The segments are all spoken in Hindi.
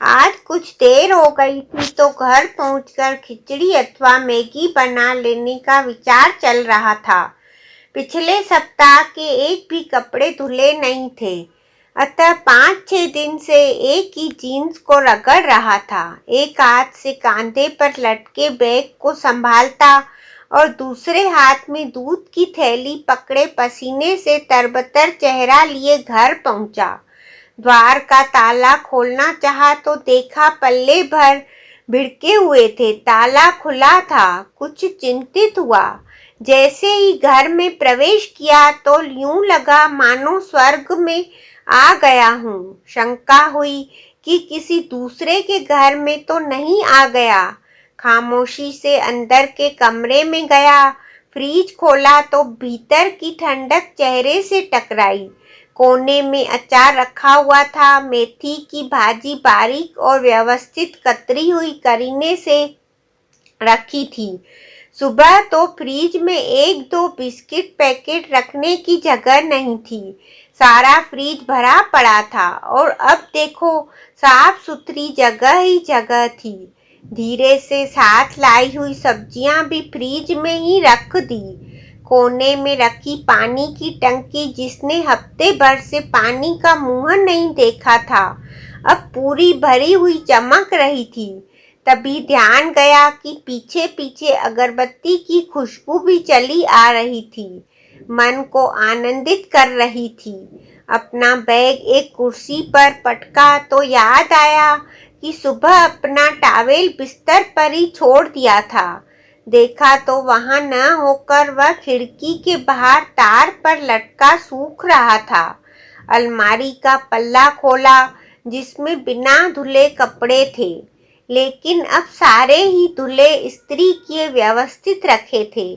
आज कुछ देर हो गई थी तो घर पहुंचकर खिचड़ी अथवा मैगी बना लेने का विचार चल रहा था। पिछले सप्ताह के एक भी कपड़े धुले नहीं थे, अतः 5-6 दिन से एक ही जीन्स को रगड़ रहा था। एक हाथ से कंधे पर लटके बैग को संभालता और दूसरे हाथ में दूध की थैली पकड़े पसीने से तरबतर चेहरा लिए घर पहुंचा। द्वार का ताला खोलना चाहा तो देखा पल्ले भर भिड़के हुए थे। ताला खुला था। कुछ चिंतित हुआ। जैसे ही घर में प्रवेश किया तो यूं लगा मानो स्वर्ग में आ गया हूँ। शंका हुई कि किसी दूसरे के घर में तो नहीं आ गया। खामोशी से अंदर के कमरे में गया। फ्रिज खोला तो भीतर की ठंडक चेहरे से टकराई। कोने में अचार रखा हुआ था। मेथी की भाजी बारीक और व्यवस्थित कतरी हुई करीने से रखी थी। सुबह तो फ्रिज में 1-2 बिस्किट पैकेट रखने की जगह नहीं थी। सारा फ्रिज भरा पड़ा था और अब देखो साफ सुथरी जगह ही जगह थी। धीरे से साथ लाई हुई सब्जियां भी फ्रिज में ही रख दी। कोने में रखी पानी की टंकी जिसने हफ्ते भर से पानी का मुंह नहीं देखा था, अब पूरी भरी हुई चमक रही थी। तभी ध्यान गया कि पीछे पीछे अगरबत्ती की खुशबू भी चली आ रही थी, मन को आनंदित कर रही थी। अपना बैग एक कुर्सी पर पटका तो याद आया कि सुबह अपना टॉवेल बिस्तर पर ही छोड़ दिया था। देखा तो वहां न होकर वह खिड़की के बाहर तार पर लटका सूख रहा था। अलमारी का पल्ला खोला जिसमें बिना धुले कपड़े थे, लेकिन अब सारे ही धुले इस्त्री किए व्यवस्थित रखे थे।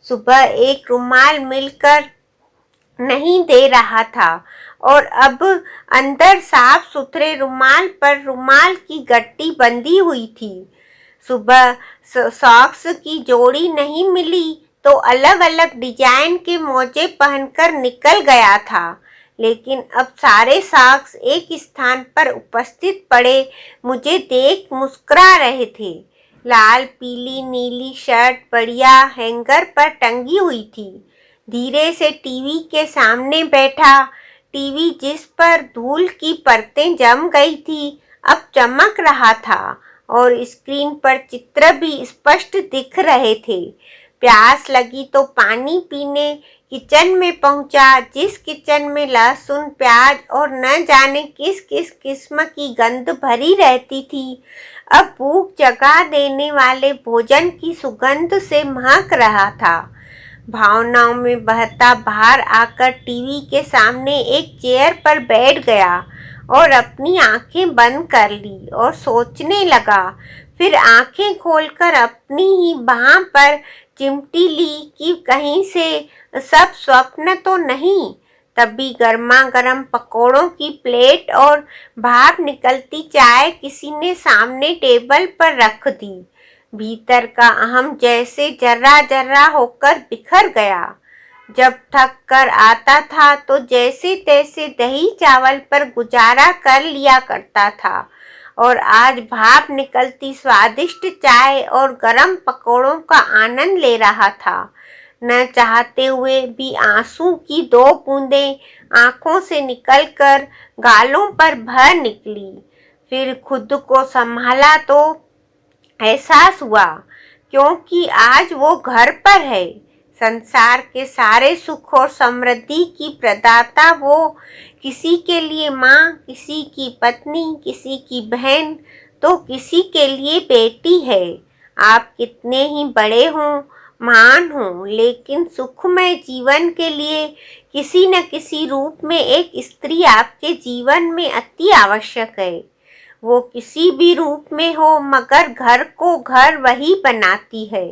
सुबह एक रुमाल मिलकर नहीं दे रहा था और अब अंदर साफ सुथरे रुमाल पर रुमाल की गट्टी बंधी हुई थी। सुबह सॉक्स की जोड़ी नहीं मिली तो अलग अलग डिजाइन के मोजे पहनकर निकल गया था, लेकिन अब सारे सॉक्स एक स्थान पर उपस्थित पड़े मुझे देख मुस्कुरा रहे थे। लाल पीली नीली शर्ट बढ़िया हैंगर पर टंगी हुई थी। धीरे से टीवी के सामने बैठा। टीवी जिस पर धूल की परतें जम गई थी अब चमक रहा था और स्क्रीन पर चित्र भी स्पष्ट दिख रहे थे। प्यास लगी तो पानी पीने किचन में पहुंचा, जिस किचन में लहसुन प्याज और न जाने किस किस किस्म की गंध भरी रहती थी, अब भूख जगा देने वाले भोजन की सुगंध से महक रहा था। भावनाओं में बहता बाहर आकर टीवी के सामने एक चेयर पर बैठ गया और अपनी आंखें बंद कर ली और सोचने लगा। फिर आंखें खोलकर अपनी ही बाह पर चिमटी ली कि कहीं से सब स्वप्न तो नहीं। तभी गर्मा गर्म पकोड़ों की प्लेट और भाप निकलती चाय किसी ने सामने टेबल पर रख दी। भीतर का अहम जैसे जर्रा जर्रा होकर बिखर गया। जब थक कर आता था तो जैसे तैसे दही चावल पर गुजारा कर लिया करता था और आज भाप निकलती स्वादिष्ट चाय और गरम पकोड़ों का आनंद ले रहा था। न चाहते हुए भी आंसू की 2 बूंदें आंखों से निकलकर गालों पर भर निकली। फिर खुद को संभाला तो एहसास हुआ, क्योंकि आज वो घर पर है। संसार के सारे सुख और समृद्धि की प्रदाता वो, किसी के लिए माँ, किसी की पत्नी, किसी की बहन तो किसी के लिए बेटी है। आप कितने ही बड़े हों, महान हों, लेकिन सुखमय जीवन के लिए किसी न किसी रूप में एक स्त्री आपके जीवन में अति आवश्यक है। वो किसी भी रूप में हो, मगर घर को घर वही बनाती है।